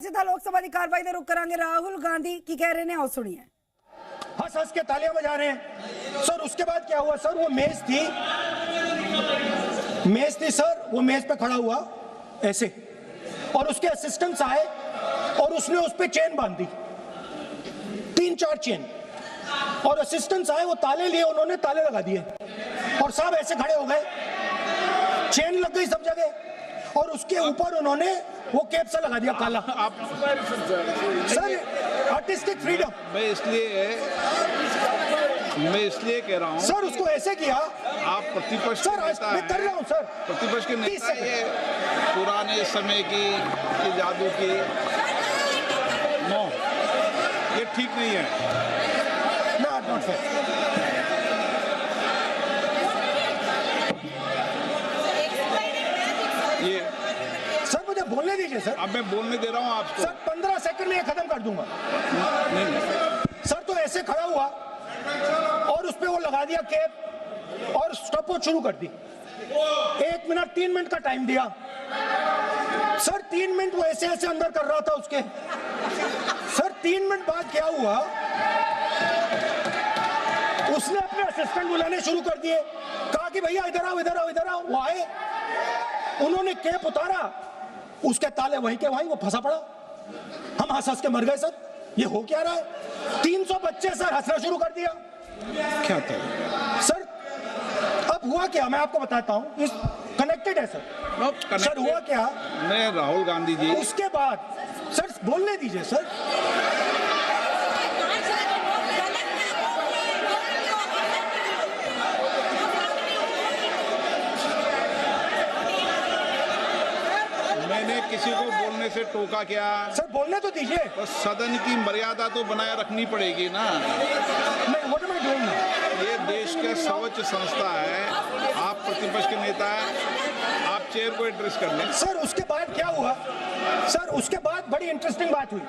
सीधा लोकसभा की कार्रवाई का रुख करांगे। राहुल गांधी की कह रहे हैं, आओ सुनिए। हंस हंस के तालियां बजा रहे हैं सर। उसके बाद क्या हुआ सर? वो मेज थी सर। वो मेज पे खड़ा हुआ ऐसे, और उसके असिस्टेंट्स आए और उसने उस पे चेन बांध दी, 3-4 चेन, और असिस्टेंट्स आए, वो ताले लिए, उन्होंने ताले लगा दिए और सब ऐसे खड़े हो गए। चेन लग गई सब जगह, और उसके ऊपर उन्होंने वो कैप सा लगा दिया काला। आप सर आर्टिस्टिक फ्रीडम। मैं इसलिए कह रहा हूँ सर उसको ऐसे किया। आप प्रतिपक्ष सर के नेता मैं कर रहा हूँ सर। प्रतिपक्ष के नेता ये पुराने समय की ये जादू की नो, ये ठीक नहीं है। Not fair. ये सर मुझे बोलने दीजिए सर। अब मैं बोलने दे रहा हूँ आपको। सर 15 सेकंड में ये खत्म कर दूंगा। नहीं। सर तो ऐसे खड़ा हुआ और उस पे वो लगा दिया कैप और स्टॉपवॉच शुरू कर दी। 1 मिनट 3 मिनट का टाइम दिया सर। 3 मिनट वो ऐसे ऐसे अंदर कर रहा था उसके। सर 3 मिनट बाद क्या हुआ, उसने अपने असिस्टेंट बुलाने शुरू कर दिए, कहा कि भैया इधर आओ इधर आओ इधर आओ। वो आए, उन्होंने कैप उतारा, उसके ताले वहीं के वहीं, वो फंसा पड़ा। हम हंस हंस के मर गए सर। ये हो क्या रहा है? 300 बच्चे सर हंसना शुरू कर दिया। क्या था सर अब हुआ क्या मैं आपको बताता हूँ, इस कनेक्टेड है सर। सर हुआ क्या, मैं राहुल गांधी जी, उसके बाद सर बोलने दीजिए सर। मैंने किसी को बोलने से टोका क्या? सर बोलने तो दीजिए। बस सदन की मर्यादा तो बनाए रखनी पड़ेगी ना। What am I doing? ये देश का सर्वोच्च संस्था है, आप प्रतिपक्ष के नेता हैं, आप चेयर को एड्रेस कर लें। सर उसके बाद क्या हुआ सर? उसके बाद बड़ी इंटरेस्टिंग बात हुई।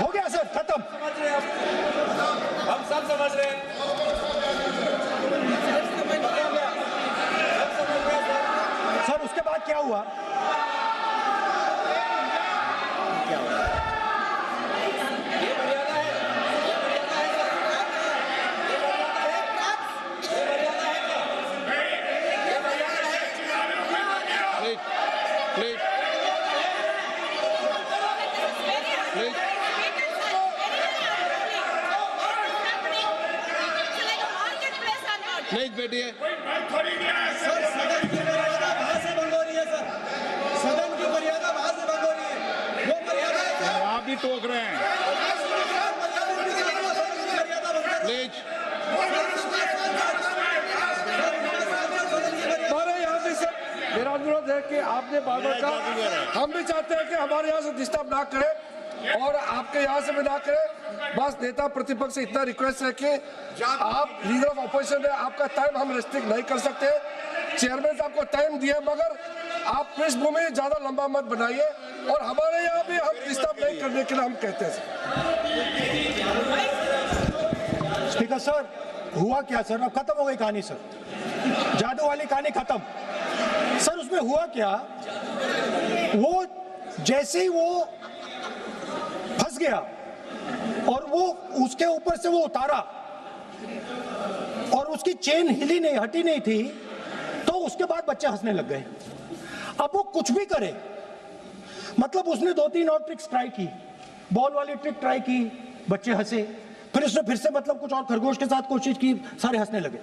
हो गया सर, खत्म। हम सब समझ रहे हैं। सर उसके बाद क्या हुआ? प्लीज बैठिए। सर सदन की मर्यादा वहां से भंग हो रही है सर। सदन की मर्यादा वहां से भंग हो रही है। वो मर्यादा आप भी टोक रहे हैं। प्लीज हमारे यहाँ से सर मेरा अनुरोध है कि आपने बार बार कहा, हम भी चाहते हैं कि हमारे यहाँ से डिस्टर्ब ना करें और आपके यहाँ से भी ना करें। बस नेता प्रतिपक्ष से इतना रिक्वेस्ट है कि आप लीडर ऑफ ऑपोजिशन है, आपका टाइम हम रेस्ट्रिक्ट नहीं कर सकते। चेयरमैन साहब को टाइम दिए, मगर आप पृष्ठभूमि ज्यादा लंबा मत बनाइए, और हमारे यहाँ भी हम डिस्टर्ब नहीं करने के लिए हम कहते हैं। स्पीकर सर हुआ क्या सर? अब खत्म हो गई कहानी सर, जादू वाली कहानी खत्म। सर उसमें हुआ क्या, वो जैसे ही वो फंस गया और वो उसके ऊपर से वो उतारा और उसकी चेन हिली नहीं, हटी नहीं थी, तो उसके बाद बच्चे हंसने लग गए। अब वो कुछ भी करे, मतलब उसने 2-3 और ट्रिक्स ट्राई की, बॉल वाली ट्रिक ट्राई की, बच्चे हंसे, फिर उसने फिर से मतलब कुछ और खरगोश के साथ कोशिश की, सारे हंसने लगे।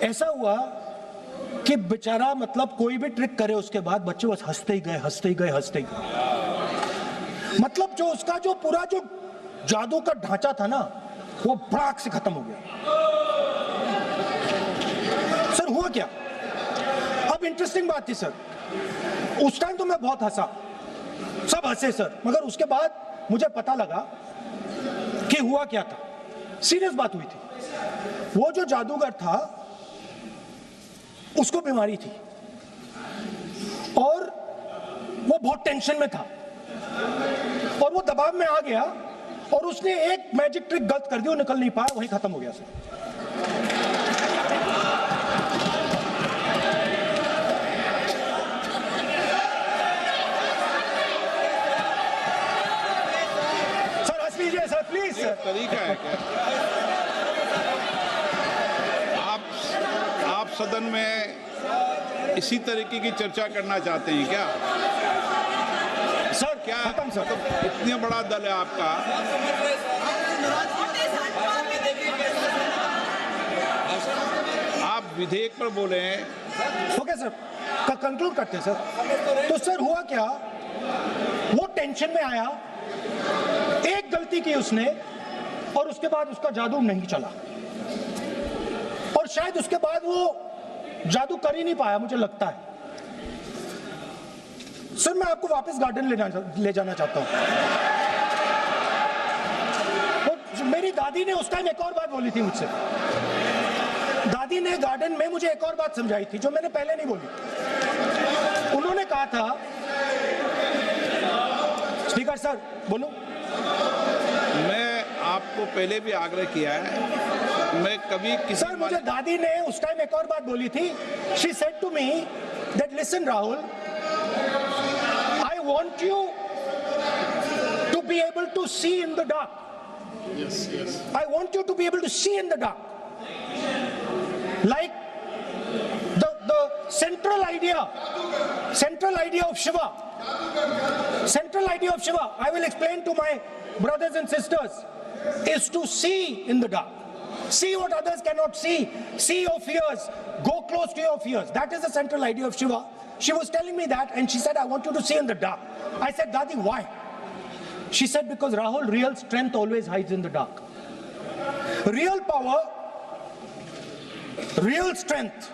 ऐसा हुआ कि बेचारा मतलब कोई भी ट्रिक करे उसके बाद बच्चे बस हंसते ही गए, हंसते ही गए, हंसते ही गए। मतलब जो उसका जो पूरा जो जादू का ढांचा था ना, वो भड़ाक से खत्म हो गया। सर हुआ क्या? अब इंटरेस्टिंग बात थी सर, उस टाइम तो मैं बहुत हंसा, सब हंसे सर, मगर उसके बाद मुझे पता लगा कि हुआ क्या था। सीरियस बात हुई थी। वो जो जादूगर था उसको बीमारी थी और वो बहुत टेंशन में था और वो दबाव में आ गया और उसने एक मैजिक ट्रिक गलत कर दी, वो निकल नहीं पाया, वहीं खत्म हो गया सर। तरीका है क्या? आप सदन में इसी तरीके की चर्चा करना चाहते हैं क्या? सर क्या खत्म सर। इतना बड़ा दल है आपका, आप विधेयक पर बोले हैं। ओके सर, कंक्लूड करते हैं सर। तो सर हुआ क्या, वो टेंशन में आया, एक गलती की उसने और उसके बाद उसका जादू नहीं चला, और शायद उसके बाद वो जादू कर ही नहीं पाया, मुझे लगता है। सर मैं आपको वापस गार्डन ले जाना चाहता हूं। और मेरी दादी ने उस टाइम एक और बात बोली थी मुझसे। दादी ने गार्डन में मुझे एक और बात समझाई थी जो मैंने पहले नहीं बोली। उन्होंने कहा था, स्पीकर सर बोलो। मैं आपको पहले भी आग्रह किया है, मैं कभी किसी सर मुझे दादी ने उस टाइम एक और बात बोली थी। She said to me that listen Rahul, I want you to be able to see in the dark. I want you to be able to see in the dark, like the central idea of Shiva. Central idea of Shiva, I will explain to my brothers and sisters, is to see in the dark. See what others cannot see. See your fears. Go close to your fears. That is the central idea of Shiva. She was telling me that, and she said, I want you to see in the dark. I said, Dadi, why? She said, because Rahul, real strength always hides in the dark. Real power, real strength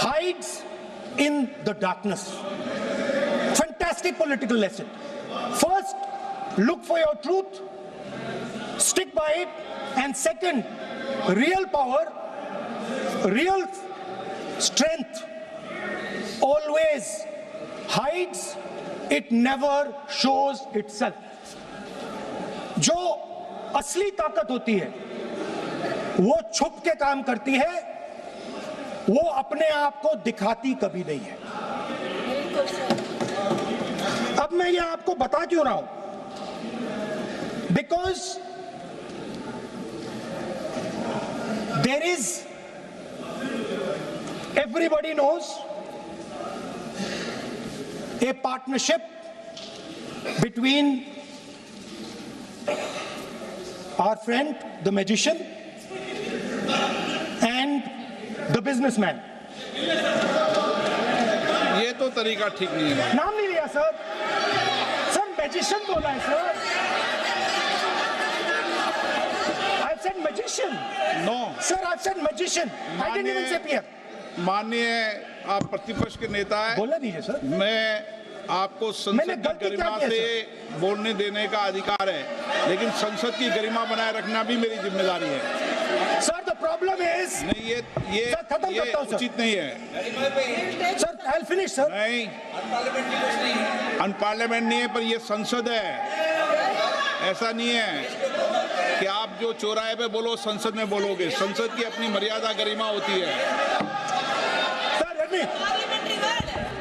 hides in the darkness. Fantastic political lesson. First, look for your truth, stick by it, and second, real power, real strength always hides, it never shows itself. जो असली ताकत होती है वो छुप के काम करती है, वो अपने आप को दिखाती कभी नहीं है। अब मैं ये आपको बता क्यों रहा हूं? Because there is, everybody knows, a partnership between our friend the magician and the businessman. ये तो तरीका ठीक नहीं है। नाम नहीं लिया सर, सर मैजिशियन बोला है sir. I said magician. No. Sir, I said magician. I didn't even say peer. माननीय आप प्रतिपक्ष के नेता हैं, बोला दीजिए सर। मैं आपको मैंने संसद की गलती क्या गरिमा की है, से बोलने देने का अधिकार है, लेकिन संसद की गरिमा बनाए रखना भी मेरी जिम्मेदारी है। सर द प्रॉब्लम इज, नहीं ये सर, खत्म करता हूं, सर। उचित नहीं है। Sir I will finish sir. नहीं, अनपार्लियामेंट नहीं है, पर ये संसद है। ऐसा नहीं है कि आप जो चौराहे पे बोलो संसद में बोलोगे। संसद की अपनी मर्यादा गरिमा होती है। Sir let me, I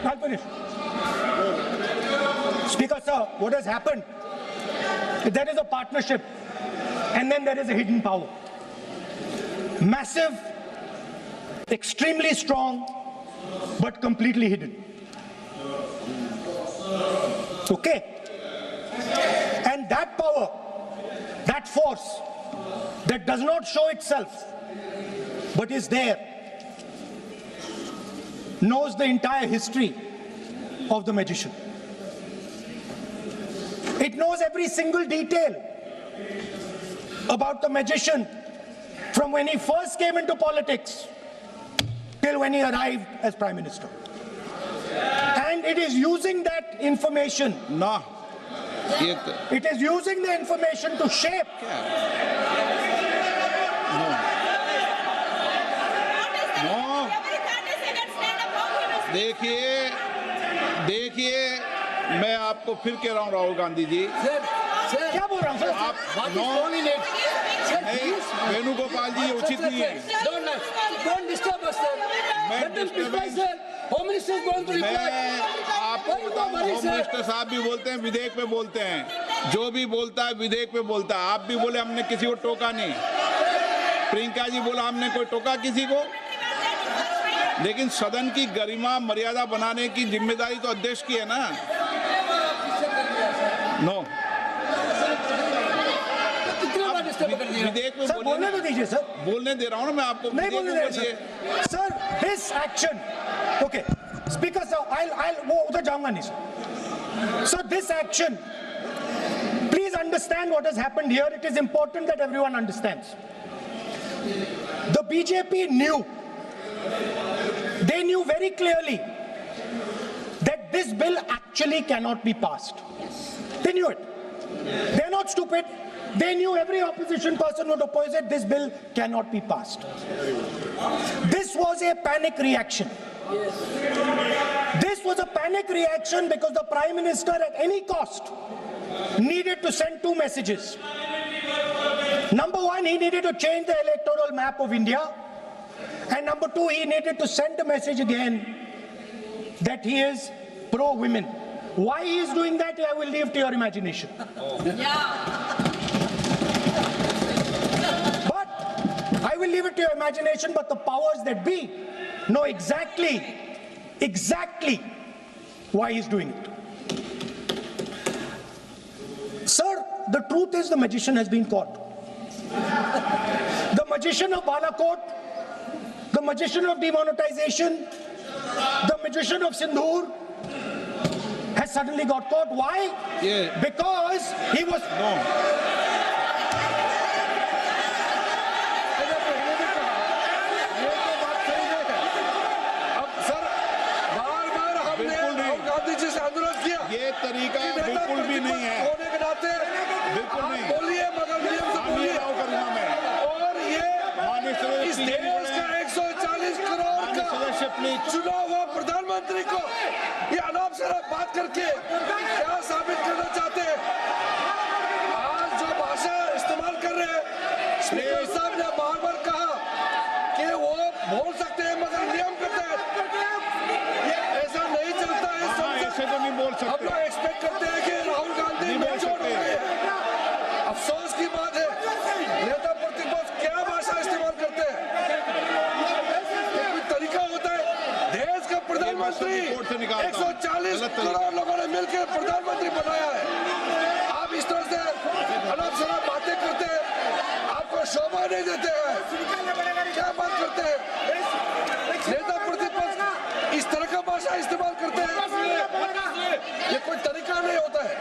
will finish. Speaker sir, what has happened? There is a partnership and then there is a hidden power. Massive, extremely strong, but completely hidden. Okay? And that power, that force that does not show itself but is there, knows the entire history of the magician. It knows every single detail about the magician from when he first came into politics till when he arrived as Prime Minister. And it is using that information, ना ये it is using the information to shape देखिए मैं आपको फिर कह रहा हूँ राहुल गांधी जी, क्या बोल रहा हूँ सर? आप नहीं, वेणुगोपाल जी ये उचित नहीं है। Don't disturb us, sir. Let them reply, sir. Home Minister is going to reply. मैं आपको बताऊं, होम मिनिस्टर साहब भी बोलते हैं, विधेयक पे बोलते हैं। जो भी बोलता है विधेयक पे बोलता है। आप भी बोले हमने किसी को टोका नहीं, प्रियंका जी बोला हमने कोई टोका किसी को, लेकिन सदन की गरिमा मर्यादा बनाने की जिम्मेदारी तो अध्यक्ष की है ना। नो विधेयक में सर बोलने तो दीजिए सर, बोलने दे रहा हूं ना मैं आपको। नहीं बोलने दे रहे sir. This action, okay speaker साहब, I'll वो उधर जाऊंगा नहीं sir. Sir this action, please understand what has happened here. It is important that everyone understands. The BJP knew, they knew very clearly that this bill actually cannot be passed. They knew it. They're not stupid. They knew every opposition person would oppose it. This bill cannot be passed. This was a panic reaction. This was a panic reaction because the Prime Minister at any cost needed to send two messages. Number one, he needed to change the electoral map of India. And number two, he needed to send a message again that he is pro-women. Why he is doing that, I will leave to your imagination. But I will leave it to your imagination, but the powers that be know exactly why he's doing it. Sir, the truth is the magician has been caught. The magician of Balakot, the magician of demonetization, the magician of Sindhur has suddenly got caught. Why? Yeah. Because he was... ये तरीका बिल्कुल भी नहीं है, होने के नाते बिल्कुल नहीं। बोलिए, मगर नियम से बोलिए। करूंगा मैं। और ये इस देश का 140 करोड़ का चुना हुआ प्रधानमंत्री को ये अनाप शराब बात करके क्या साबित करना चाहते हैं? आज जो भाषा इस्तेमाल कर रहे हैं, स्पीकर साहब ने बार-बार कहा कि वो बोल सकते हैं मगर नियम के तहत। ऐसा नहीं चलता है। ऐसे तो नहीं बोल सकते। हम लोग एक्सपेक्ट करते हैं कि राहुल गांधी मेच्योर हो गए। अफसोस की बात है, नेता प्रतिपक्ष क्या भाषा इस्तेमाल करते हैं। कोई तरीका होता है। देश का प्रधानमंत्री 140 करोड़ लोगों ने मिलकर प्रधानमंत्री बनाया है। आप इस तरह से अनाप शराब बातें करते हैं, आपको शोभा नहीं देते हैं। क्या बात करते हैं? नेता प्रतिपक्ष इस तरह का भाषा इस्तेमाल करते हैं, ये कोई तरीका नहीं होता है।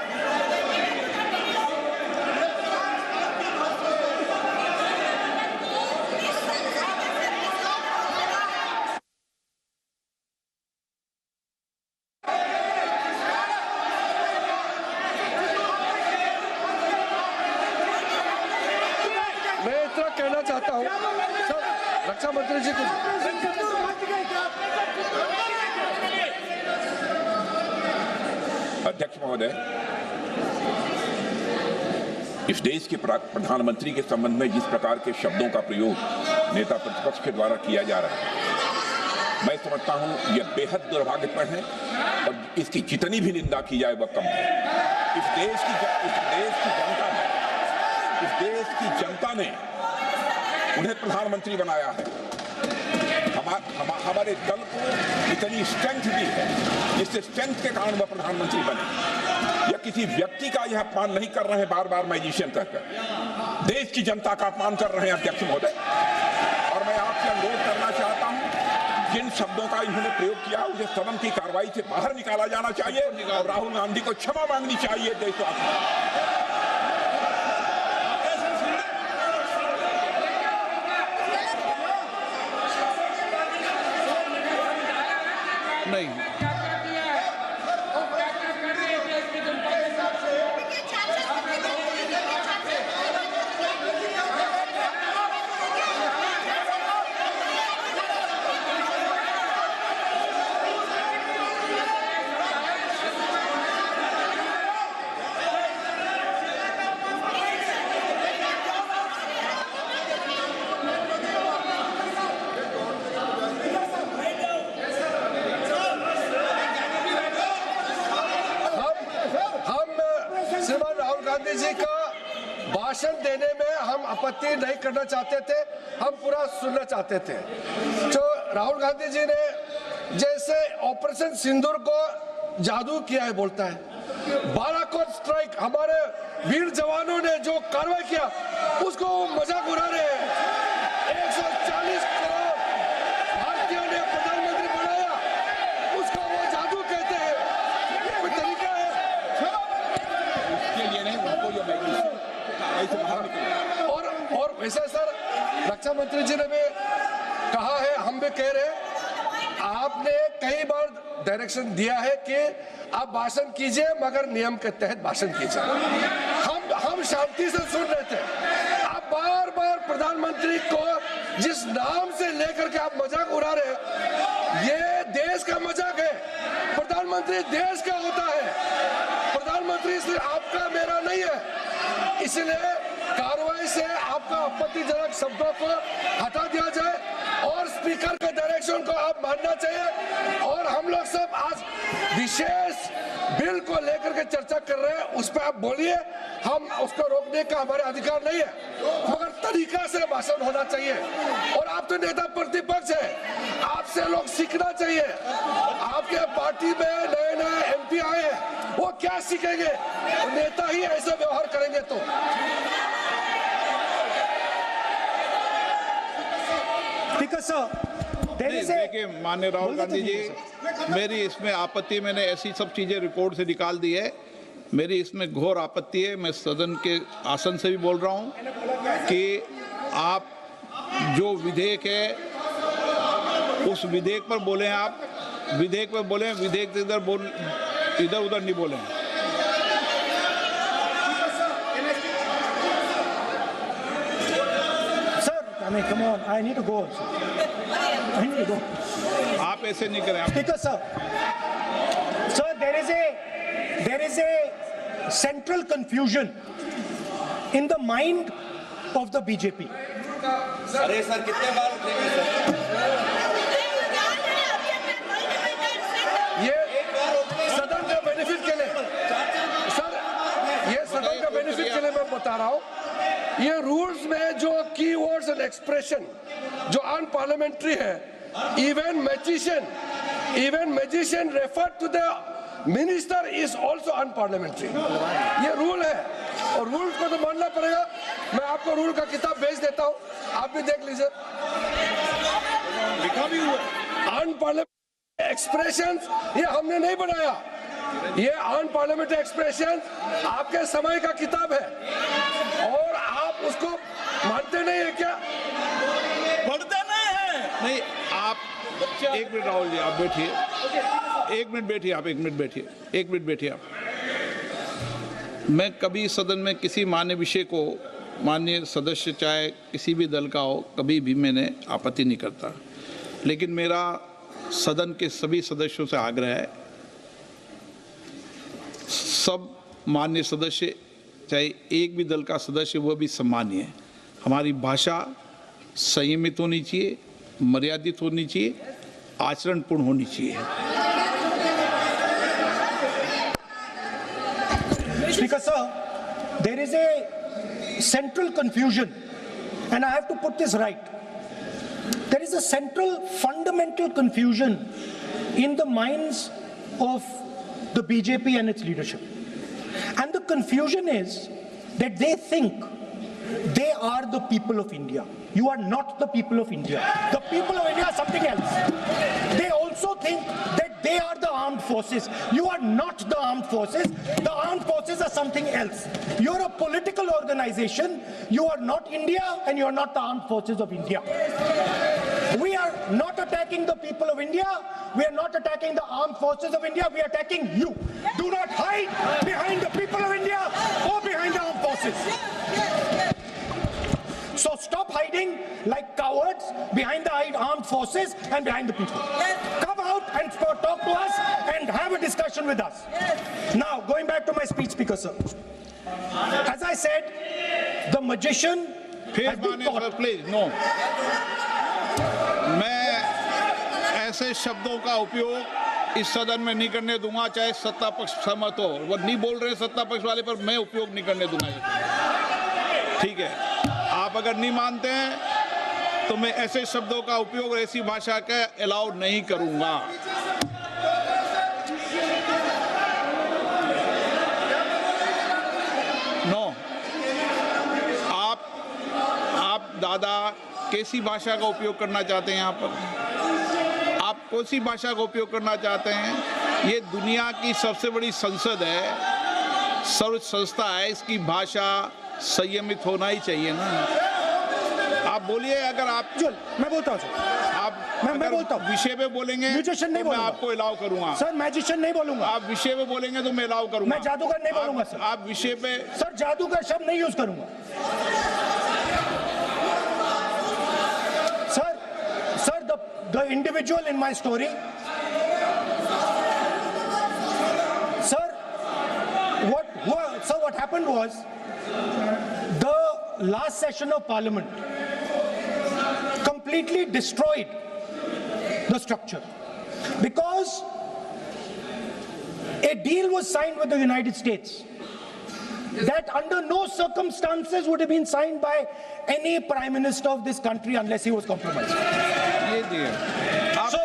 मैं इतना कहना चाहता हूँ सर, रक्षा मंत्री जी को अध्यक्ष महोदय, इस देश के प्रधानमंत्री के संबंध में जिस प्रकार के शब्दों का प्रयोग नेता प्रतिपक्ष के द्वारा किया जा रहा है, मैं समझता हूं यह बेहद दुर्भाग्यपूर्ण है और इसकी जितनी भी निंदा की जाए वह कम है। इस देश की जनता ने उन्हें प्रधानमंत्री बनाया है। हमारे दल को इतनी स्ट्रेंथ दी है जिससे स्ट्रेंथ के कारण वह प्रधानमंत्री बने। या किसी व्यक्ति का यह अपमान नहीं कर रहे हैं बार बार मैजिशियन कहकर, देश की जनता का अपमान कर रहे हैं अध्यक्ष महोदय। और मैं आपसे अनुरोध करना चाहता हूं, जिन शब्दों का इन्होंने प्रयोग किया उसे सदन की कार्रवाई से बाहर निकाला जाना चाहिए और राहुल गांधी को क्षमा मांगनी चाहिए देशवासी। नहीं, गांधी जी का भाषण देने में हम आपत्ति नहीं करना चाहते थे, हम पूरा सुनना चाहते थे। जो राहुल गांधी जी ने जैसे ऑपरेशन सिंदूर को जादू किया है बोलता है, बालाकोट स्ट्राइक हमारे वीर जवानों ने जो कार्रवाई किया उसको मजाक उड़ा रहे हैं। 140 करोड़ भारतीयों ने प्रधानमंत्री बनाया, उसको वो जादू कहते हैं। ये कोई तरीका है? इसके लिए नहीं, उनको जो ऐसे बाहर निकलना। और वैसे सर रक्षा मंत्री जी ने भी कहा है, हम भी कह रहे हैं, आपने कई बार डायरेक्शन दिया है कि आप भाषण कीजिए मगर नियम के तहत भाषण कीजिए। हम शांति से सुन रहे थे, आप बार बार प्रधानमंत्री को जिस नाम से लेकर के आप मजाक उड़ा रहे हैं, ये देश का मजाक है। प्रधानमंत्री देश का होता है, प्रधानमंत्री सिर्फ आपका मेरा नहीं है। इसलिए कार्रवाई से आपका आपत्तिजनक शब्दों को हटा दिया जाए और स्पीकर के डायरेक्शन को आप मानना चाहिए। और हम लोग सब आज विशेष बिल को लेकर के चर्चा कर रहे हैं, उस पर आप बोलिए, हम उसको रोकने का हमारे अधिकार नहीं है, मगर तरीका से भाषण होना चाहिए। और आप तो नेता प्रतिपक्ष है, आपसे लोग सीखना चाहिए। आपके पार्टी में नए नए MP आए हैं, वो क्या सीखेंगे? नेता ही ऐसा व्यवहार करेंगे तो। देखिए माननीय राहुल गांधी जी, मेरी इसमें आपत्ति, मैंने ऐसी सब चीजें रिकॉर्ड से निकाल दी है। मेरी इसमें घोर आपत्ति है। मैं सदन के आसन से भी बोल रहा हूं कि आप जो विधेयक है उस विधेयक पर बोले, आप विधेयक पर बोले, विधेयक इधर उधर नहीं बोले। Come on, I need to go also. I need to go. आप ऐसे नहीं करें। Speaker sir, there is a central confusion in the mind of the BJP. अरे सर कितने बार उठेंगे सर? ये सदन का बेनिफिट के लिए सर, ये सदन का बेनिफिट के लिए मैं बता रहा हूँ, ये रूल्स में जो कीवर्ड्स एंड एक्सप्रेशन जो अनपार्लियामेंट्री है, even magician refer to the minister is also unparliamentary. ये रूल है और रूल को तो मानना पड़ेगा। मैं आपको रूल का किताब भेज देता हूँ, आप भी देख लीजिए। अनपार्लियामेंट्री एक्सप्रेशंस ये हमने नहीं बनाया, ये अनपार्लियामेंट्री एक्सप्रेशन आपके समय का किताब है और आप उसको मानते नहीं है क्या? पढ़ते नहीं है। नहीं, आप एक मिनट राहुल जी, आप बैठिए, एक मिनट बैठिए आप। मैं कभी सदन में किसी मान्य विषय को, माननीय सदस्य चाहे किसी भी दल का हो, कभी भी मैंने आपत्ति नहीं करता। लेकिन मेरा सदन के सभी सदस्यों से आग्रह है, सब मान्य सदस्य, चाहे एक भी दल का सदस्य, वह भी सम्मान्य है। हमारी भाषा संयमित होनी चाहिए, मर्यादित होनी चाहिए, आचरणपूर्ण होनी चाहिए। Speaker sir, there is a central confusion and I have to put this right. There is a central fundamental confusion in the minds of the BJP and its leadership. And the confusion is that they think they are the people of India. You are not the people of India. The people of India are something else. They also think that they are the armed forces. You are not the armed forces. The armed forces are something else. You're a political organization. You are not India and you are not the armed forces of India. We are not attacking the people of India. We are not attacking the armed forces of India. We are attacking you. Do not hide behind the people of India or behind the armed forces. So stop hiding like cowards behind the armed forces and behind the people. Come out and talk to us and have a discussion with us. Now, going back to my speech, Speaker sir. As I said, the magician has been caught. Please no, मैं ऐसे शब्दों का उपयोग इस सदन में नहीं करने दूंगा, चाहे सत्ता पक्ष सहमत हो। वो नहीं बोल रहे सत्ता पक्ष वाले, पर मैं उपयोग नहीं करने दूंगा ये। ठीक है, आप अगर नहीं मानते हैं तो मैं ऐसे शब्दों का उपयोग, ऐसी भाषा का अलाउ नहीं करूंगा। नो, आप दादा कैसी भाषा का उपयोग करना चाहते हैं यहाँ पर? आप कौन सी भाषा का उपयोग करना चाहते हैं? ये दुनिया की सबसे बड़ी संसद है, सर्वोच्च संस्था है, इसकी भाषा संयमित होना ही चाहिए ना। आप बोलिए, अगर आप मैं बोलता हूँ सर, मैं बोलता हूँ, विषय पे बोलेंगे म्यूजिशियन नहीं तो मैं बोलूंगा। आपको अलाउ करूंगा। सर मैजिशियन नहीं बोलूंगा। आप विषय पे बोलेंगे तो मैं अलाउ करूंगा। मैं जादूगर नहीं बोलूंगा सर। आप विषय पे, सर जादूगर शब्द नहीं यूज करूंगा। Sir the individual in my story, sir, what happened was, the last session of parliament completely destroyed the structure, because a deal was signed with the United States that under no circumstances would have been signed by any prime minister of this country unless he was compromised. ये दिए आप, So